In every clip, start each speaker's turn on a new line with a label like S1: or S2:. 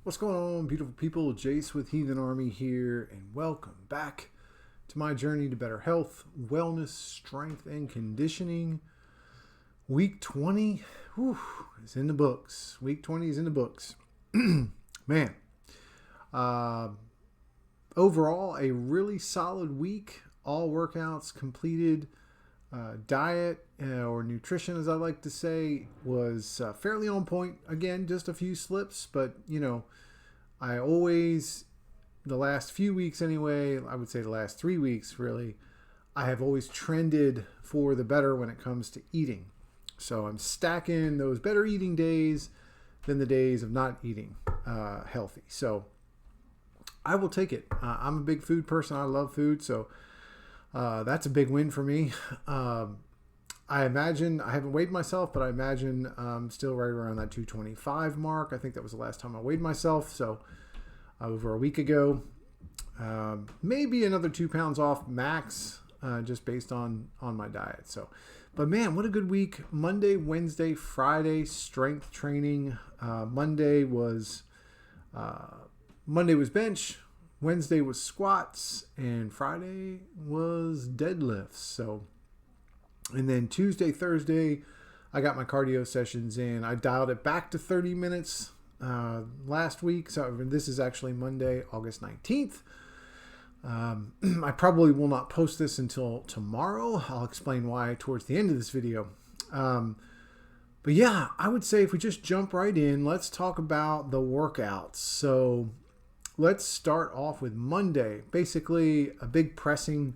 S1: What's going on, beautiful people? Jace with Heathen Army here, and welcome back to my journey to better health, wellness, strength, and conditioning. Week 20 is in the books. Week 20 is in the books. Man, uh, overall, a really solid week. All workouts completed. Diet or nutrition, as I like to say, was fairly on point. Again, just a few slips, but I always, the last few weeks anyway, I would say the last 3 weeks really, I have always trended for the better when it comes to eating. So I'm stacking those better eating days than the days of not eating healthy. So I will take it. I'm a big food person. I love food. So that's a big win for me. I imagine, I haven't weighed myself, but I imagine I'm still right around that 225 mark. I think that was the last time I weighed myself. So over a week ago, maybe another 2 pounds off max, just based on my diet. So, but man, what a good week. Monday, Wednesday, Friday, strength training. Monday was bench. Wednesday was squats, and Friday was deadlifts. So, and then Tuesday, Thursday, I got my cardio sessions in. I dialed it back to 30 minutes last week. So this is actually Monday, August 19th. I probably will not post this until tomorrow. I'll explain why towards the end of this video. But yeah, I would say if we just jump right in, let's talk about the workouts. So let's start off with Monday. Basically, a big pressing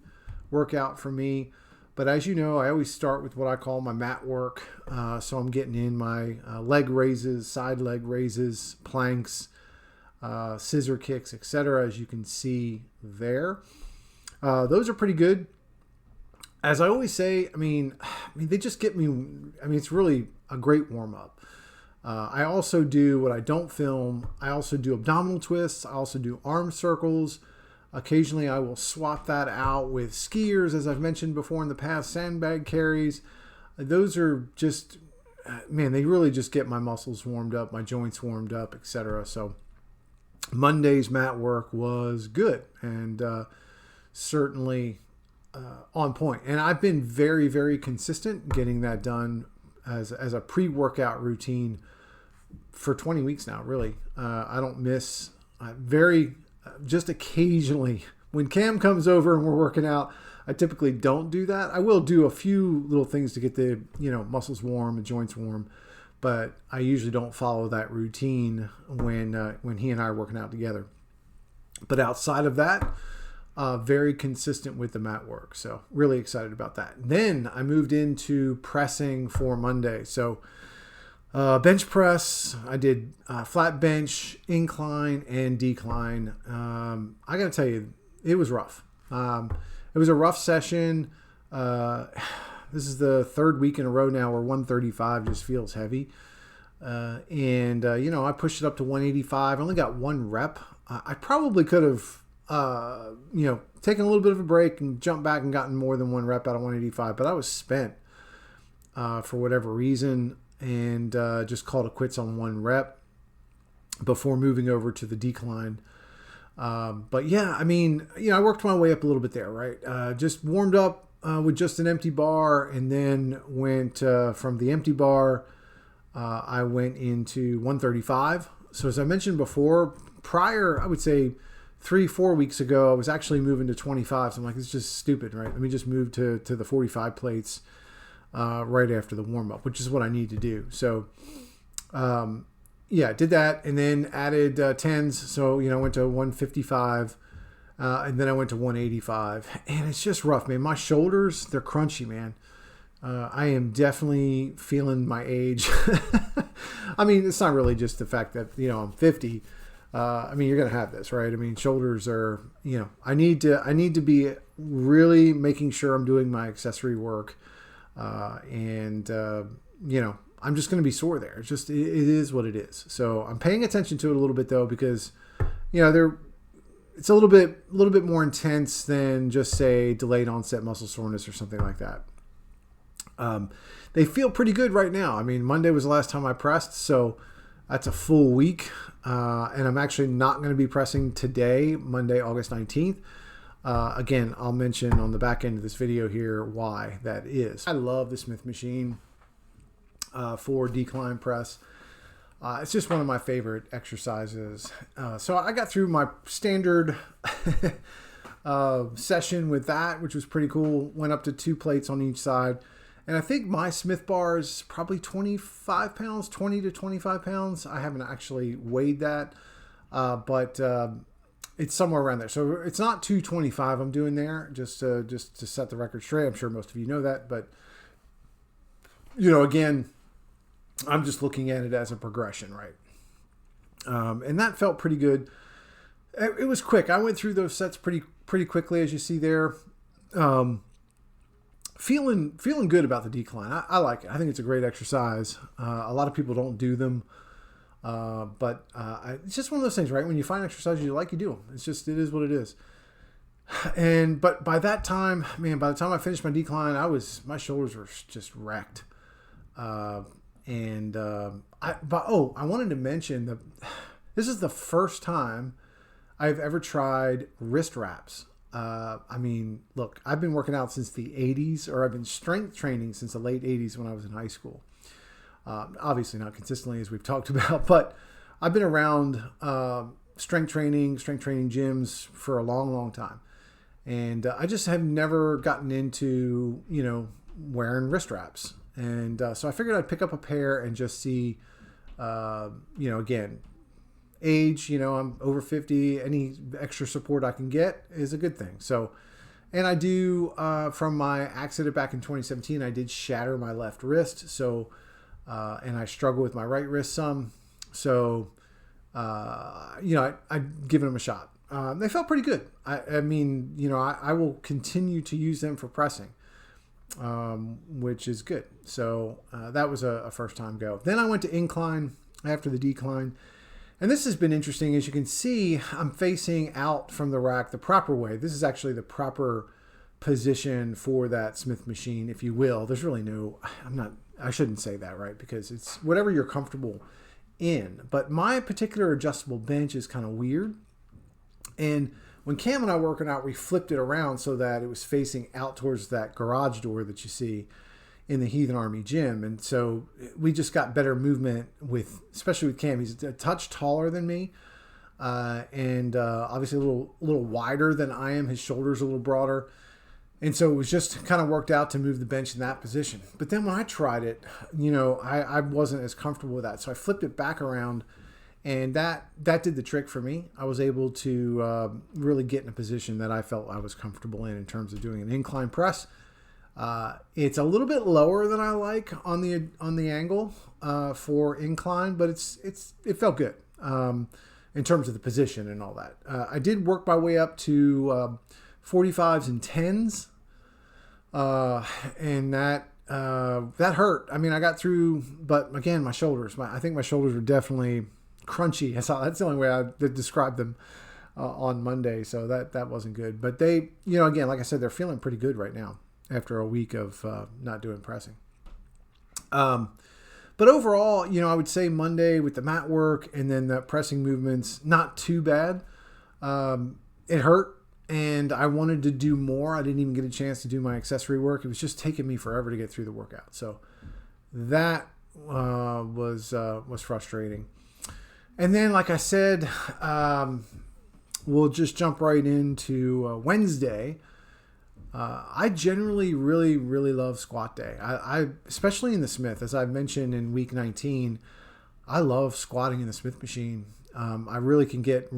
S1: workout for me. But as you know, I always start with what I call my mat work. So I'm getting in my leg raises, side leg raises, planks, scissor kicks, etc. As you can see there. Those are pretty good. As I always say, I mean, they just get me. I mean, it's really a great warm up. I also do what I don't film. I also do abdominal twists. I also do arm circles. Occasionally, I will swap that out with skiers, as I've mentioned before in the past, sandbag carries. Those are just, man, they really just get my muscles warmed up, my joints warmed up, etc. So Monday's mat work was good and certainly on point. And I've been very, very consistent getting that done as a pre-workout routine for 20 weeks now, really. I don't miss just occasionally when Cam comes over and we're working out, I typically don't do that. I will do a few little things to get the muscles warm, the joints warm, but I usually don't follow that routine when he and I are working out together. But outside of that, very consistent with the mat work. So really excited about that. Then I moved into pressing for Monday. So bench press, I did flat bench, incline, and decline. I got to tell you, it was rough. It was a rough session. This is the third week in a row now where 135 just feels heavy. I pushed it up to 185. I only got one rep. I probably could have, taken a little bit of a break and jumped back and gotten more than one rep out of 185, but I was spent for whatever reason. And just called it quits on one rep before moving over to the decline. But yeah, I mean, I worked my way up a little bit there, right? Just warmed up with just an empty bar, and then went from the empty bar, I went into 135. So as I mentioned before, prior, I would say 3-4 weeks ago, I was actually moving to 25. So I'm like, it's just stupid, right? Let me just move to the 45 plates. Right after the warm-up, which is what I need to do. So, did that and then added 10s. So, I went to 155 and then I went to 185. And it's just rough, man. My shoulders, they're crunchy, man. I am definitely feeling my age. I mean, it's not really just the fact that, I'm 50. You're going to have this, right? I mean, shoulders are, I need to be really making sure I'm doing my accessory work. I'm just going to be sore there. It's just, it is what it is. So I'm paying attention to it a little bit though, because, it's a little bit more intense than just say delayed onset muscle soreness or something like that. They feel pretty good right now. I mean, Monday was the last time I pressed. So, That's a full week. And I'm actually not going to be pressing today, Monday, August 19th. Again, I'll mention on the back end of this video here why that is. I love the Smith machine for decline press. It's just one of my favorite exercises. So I got through my standard session with that, which was pretty cool. Went up to 2 plates on each side. And I think my Smith bar is probably 25 pounds, 20 to 25 pounds. I haven't actually weighed that, but it's somewhere around there. So it's not 225 I'm doing there, just to set the record straight. I'm sure most of you know that, but again, I'm just looking at it as a progression, right? And that felt pretty good. It was quick. I went through those sets pretty quickly, as you see there. Feeling good about the decline. I like it. I think it's a great exercise. A lot of people don't do them, but it's just one of those things, right? When you find exercises you like, you do them. It is what it is. But by that time, man, by the time I finished my decline, my shoulders were just wrecked. I wanted to mention that this is the first time I've ever tried wrist wraps. Look, I've been working out since the 80s, or I've been strength training since the late 80s when I was in high school. Obviously not consistently, as we've talked about, but I've been around strength training gyms for a long, long time. And I just have never gotten into, wearing wrist wraps. And so I figured I'd pick up a pair and just see, again, age, I'm over 50, any extra support I can get is a good thing. So, and I do, from my accident back in 2017, I did shatter my left wrist. So, and I struggle with my right wrist some. So, I'd given them a shot. They felt pretty good. I will continue to use them for pressing, which is good. So, that was a first time go. Then I went to incline after the decline. And this has been interesting. As you can see, I'm facing out from the rack the proper way. This is actually the proper position for that Smith machine, if you will. There's really I shouldn't say that, right? Because it's whatever you're comfortable in. But my particular adjustable bench is kind of weird. And when Cam and I were working out, we flipped it around so that it was facing out towards that garage door that you see in the Heathen Army gym. And so we just got better movement especially with Cam. He's a touch taller than me. And obviously a little wider than I am. His shoulders a little broader. And so it was just kind of worked out to move the bench in that position. But then when I tried it, I wasn't as comfortable with that. So I flipped it back around, and that did the trick for me. I was able to really get in a position that I felt I was comfortable in terms of doing an incline press. It's a little bit lower than I like on the angle for incline, but it felt good in terms of the position and all that. I did work my way up to 45s and 10s, and that hurt. I mean, I got through, but again, my shoulders. I think my shoulders were definitely crunchy. That's the only way I described them on Monday. So that wasn't good. But they, again, like I said, they're feeling pretty good right now after a week of not doing pressing. But overall, I would say Monday with the mat work and then the pressing movements, not too bad. It hurt, and I wanted to do more. I didn't even get a chance to do my accessory work. It was just taking me forever to get through the workout. So that was frustrating. And then, like I said, we'll just jump right into Wednesday. I generally really, really love squat day. I especially in the Smith, as I mentioned in week 19, I love squatting in the Smith machine. I really can get,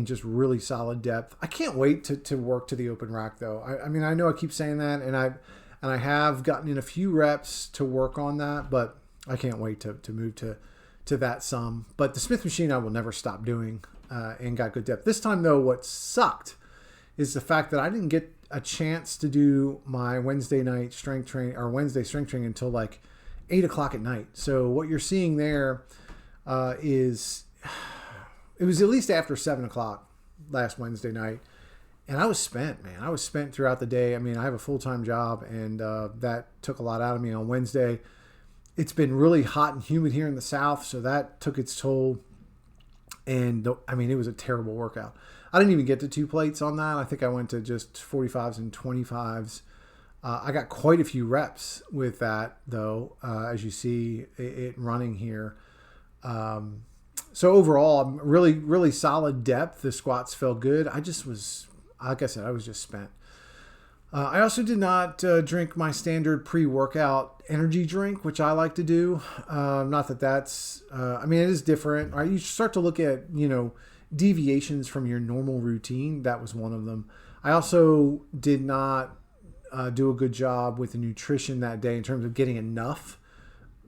S1: just really solid depth. I can't wait to work to the open rack though. I know I keep saying that, and I have gotten in a few reps to work on that, but I can't wait to move to that some. But the Smith machine I will never stop doing, and got good depth. This time though, what sucked is the fact that I didn't get a chance to do my Wednesday strength training until like 8 o'clock at night. So what you're seeing there is it was at least after 7 o'clock last Wednesday night, and I was spent, man. I was spent throughout the day. I have a full-time job, and that took a lot out of me on Wednesday. it's been really hot and humid here in the South, so that took its toll. And I mean, it was a terrible workout. I didn't even get to 2 plates on that. I think I went to just 45s and 25s. I got quite a few reps with that, though, as you see it running here. So overall, really, really solid depth. The squats felt good. I just was, like I said, I was just spent. I also did not drink my standard pre-workout energy drink, which I like to do. Not that that's, I mean, it is different. Right? You start to look at, deviations from your normal routine. That was one of them. I also did not do a good job with the nutrition that day in terms of getting enough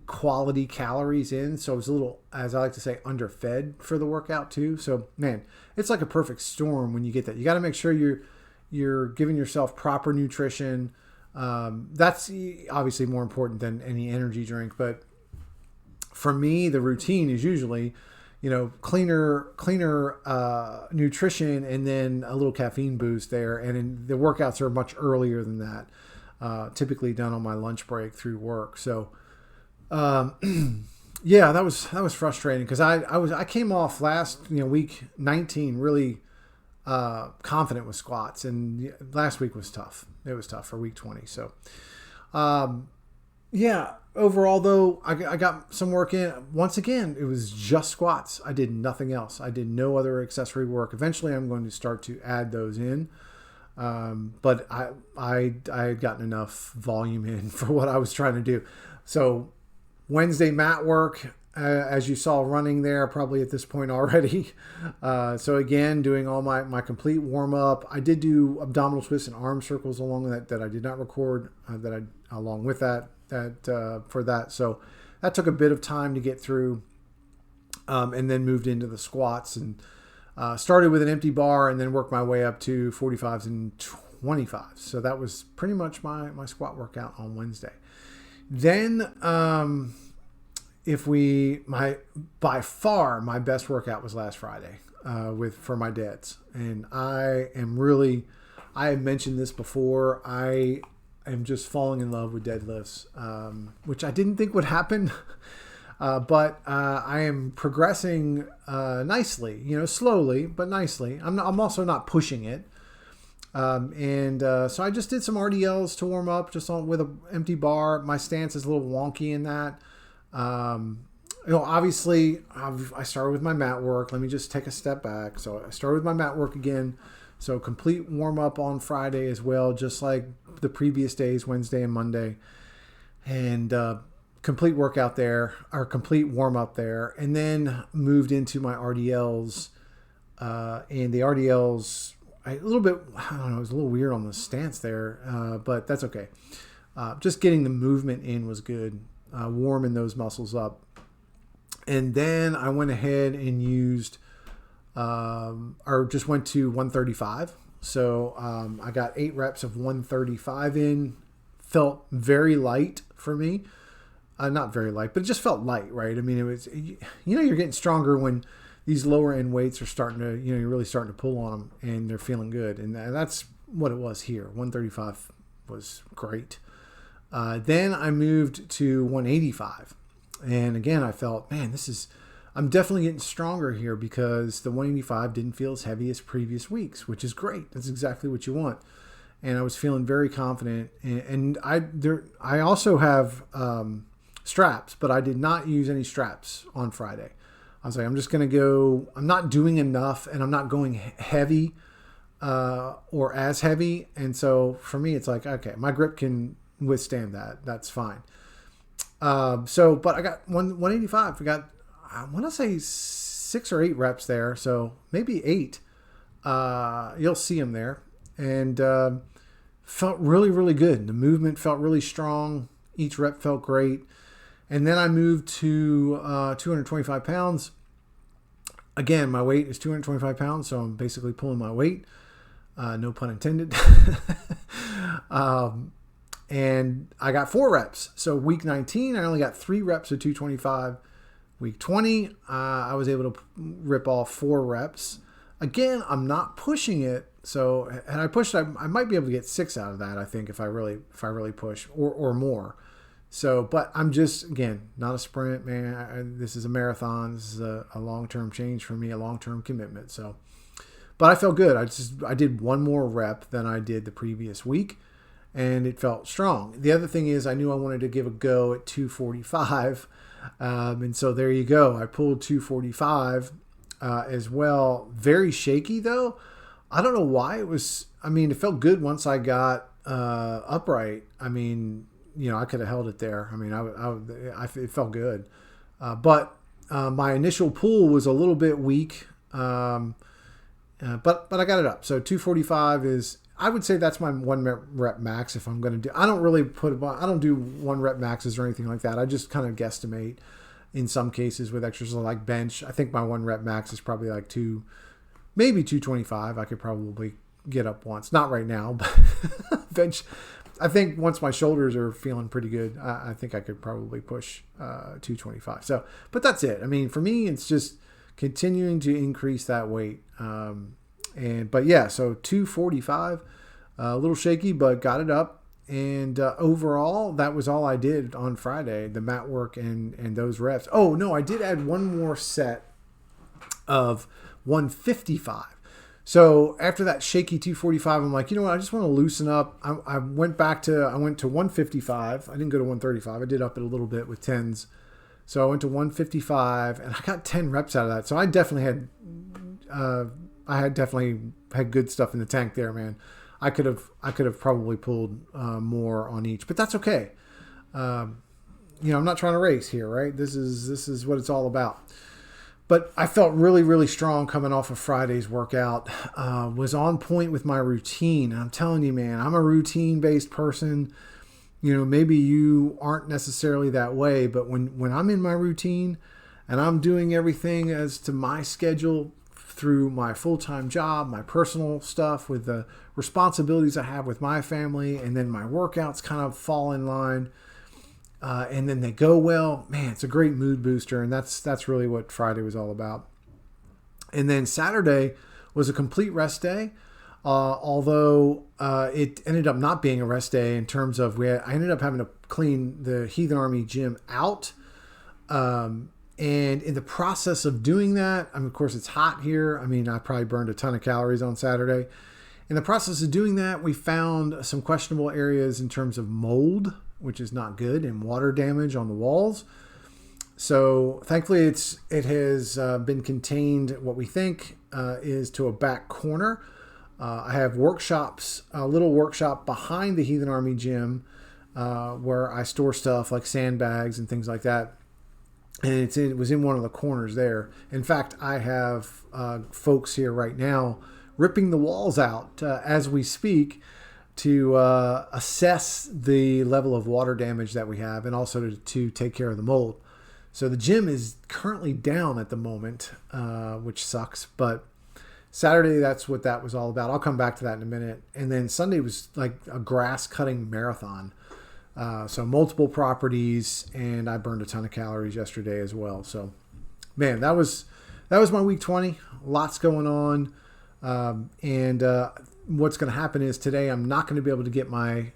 S1: quality calories in. So I was a little, as I like to say, underfed for the workout too. So man, it's like a perfect storm when you get that. You got to make sure you're giving yourself proper nutrition. That's obviously more important than any energy drink. But for me, the routine is usually, cleaner nutrition and then a little caffeine boost there. And the workouts are much earlier than that, typically done on my lunch break through work. So, yeah, that was frustrating because I came off last, week 19 really confident with squats, and last week was tough. It was tough for week 20. So, yeah, overall though, I got some work in. Once again, it was just squats. I did nothing else. I did no other accessory work. Eventually I'm going to start to add those in. But I had gotten enough volume in for what I was trying to do. So Wednesday mat work, as you saw running there, probably at this point already. So again, doing all my complete warm up. I did do abdominal twists and arm circles along that I did not record. Along with that for that. So that took a bit of time to get through, and then moved into the squats and started with an empty bar and then worked my way up to 45s and 25s. So that was pretty much my squat workout on Wednesday. Then, by far my best workout was last Friday, for my deads. And I have mentioned this before. I am just falling in love with deadlifts, which I didn't think would happen. But I am progressing nicely, slowly, but nicely. I'm also not pushing it. So I just did some RDLs to warm up just with an empty bar. My stance is a little wonky in that. Obviously I started with my mat work. Let me just take a step back. So I started with my mat work again. So complete warm up on Friday as well, just like the previous days, Wednesday and Monday, and, complete workout there, or complete warm up there, and then moved into my RDLs, and the RDLs, a little bit, I don't know, it was a little weird on the stance there, but that's okay. Just getting the movement in was good, warming those muscles up. And then I went ahead and used, or just went to 135. So I got 8 reps of 135 in, felt very light for me. Not very light, but it just felt light, right? I mean, it was, you're getting stronger when these lower end weights are starting to, you're really starting to pull on them and they're feeling good. And that's what it was here. 135 was great. Then I moved to 185. And again, I felt, man, I'm definitely getting stronger here because the 185 didn't feel as heavy as previous weeks, which is great. That's exactly what you want. And I was feeling very confident. And I also have straps, but I did not use any straps on Friday. I was like, I'm just going to go, I'm not doing enough and I'm not going heavy or as heavy. And so for me, it's like, okay, my grip can withstand that. That's fine. But I got 185. I want to say 6 or 8 reps there. So maybe 8. You'll see them there. And felt really, really good. The movement felt really strong. Each rep felt great. And then I moved to 225 pounds. Again, my weight is 225 pounds, so I'm basically pulling my weight. No pun intended. And I got 4 reps. So week 19, I only got 3 reps of 225. Week 20, I was able to rip off 4 reps. Again, I'm not pushing it. So, and I pushed, I might be able to get 6 out of that, I think, if I really push or more. So, but I'm just, again, not a sprint, man. This is a marathon. This is a long-term change for me, a long-term commitment. So, but I felt good. I did one more rep than I did the previous week, and it felt strong. The other thing is I knew I wanted to give a go at 245. And so there you go. I pulled 245 as well. Very shaky though. I don't know why it was. I mean, it felt good once I got upright. I mean, I could have held it there. I mean, it felt good. But my initial pull was a little bit weak. But I got it up. So 245 is, I would say that's my one rep max if I'm going to do. I don't do one rep maxes or anything like that. I just kind of guesstimate in some cases with exercises like bench. I think my one rep max is probably like maybe 225. I could probably get up once. Not right now, but bench. I think once my shoulders are feeling pretty good, I think I could probably push 225. So, but that's it. I mean, for me, it's just continuing to increase that weight. But yeah, so 245, a little shaky, but got it up. And overall, that was all I did on Friday, the mat work and those reps. Oh, no, I did add one more set of 155. So after that shaky 245, I'm like, you know what? I just want to loosen up. I went to 155. I didn't go to 135. I did up it a little bit with 10s. So I went to 155, and I got 10 reps out of that. So I definitely had good stuff in the tank there, man. I could have probably pulled more on each, but that's okay. I'm not trying to race here, right? This is what it's all about. But I felt really, really strong coming off of Friday's workout. Was on point with my routine. I'm telling you, man, I'm a routine-based person. Maybe you aren't necessarily that way, but when I'm in my routine and I'm doing everything as to my schedule through my full-time job, my personal stuff with the responsibilities I have with my family, and then my workouts kind of fall in line, and then they go well, man, it's a great mood booster, and that's really what Friday was all about. And then Saturday was a complete rest day, although it ended up not being a rest day in terms of I ended up having to clean the Heathen Army gym out. And in the process of doing that, of course, it's hot here. I mean, I probably burned a ton of calories on Saturday. In the process of doing that, we found some questionable areas in terms of mold, which is not good, and water damage on the walls. So thankfully, it has been contained, what we think is to a back corner. I have a little workshop behind the Heathen Army gym where I store stuff like sandbags and things like that. And it was in one of the corners there. In fact, I have folks here right now ripping the walls out as we speak to assess the level of water damage that we have, and also to take care of the mold. So the gym is currently down at the moment, which sucks. But Saturday, that's what that was all about. I'll come back to that in a minute. And then Sunday was like a grass cutting marathon. So multiple properties, and I burned a ton of calories yesterday as well. So, man, that was my week 20. Lots going on, and what's going to happen is today I'm not going to be able to get my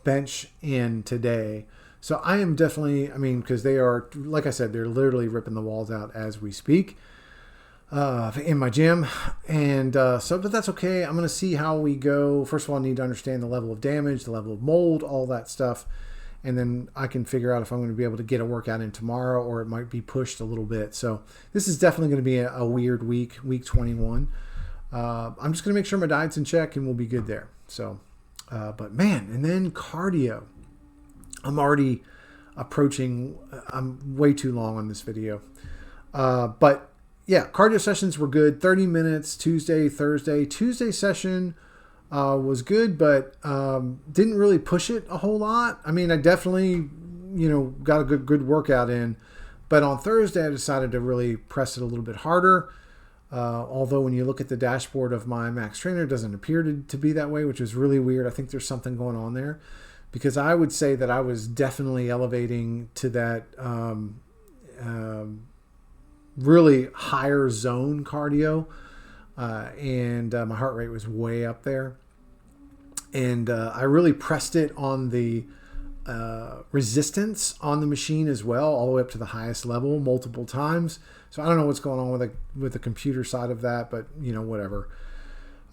S1: bench in today. So I am definitely, because they are, like I said, they're literally ripping the walls out as we speak in my gym. And but that's okay. I'm going to see how we go. First of all, I need to understand the level of damage, the level of mold, all that stuff. And then I can figure out if I'm going to be able to get a workout in tomorrow, or it might be pushed a little bit. So this is definitely going to be a weird week 21. I'm just going to make sure my diet's in check, and we'll be good there. So, but man, and then cardio. I'm already approaching, I'm way too long on this video. But yeah, cardio sessions were good. 30 minutes, Tuesday, Thursday. Tuesday session was good, but didn't really push it a whole lot. I definitely, got a good workout in. But on Thursday, I decided to really press it a little bit harder. Although when you look at the dashboard of my Max Trainer, it doesn't appear to be that way, which is really weird. I think there's something going on there. Because I would say that I was definitely elevating to that really higher zone cardio, and my heart rate was way up there, and I really pressed it on the resistance on the machine as well, all the way up to the highest level multiple times. So I don't know what's going on with the computer side of that, but whatever.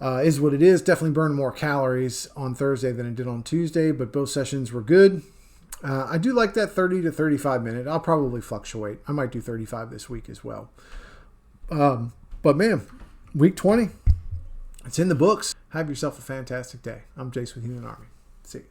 S1: Is what it is. Definitely burned more calories on Thursday than it did on Tuesday, but both sessions were good. I do like that 30 to 35 minute. I'll probably fluctuate. I might do 35 this week as well. But man, week 20, it's in the books. Have yourself a fantastic day. I'm Jace with Human Army. See you.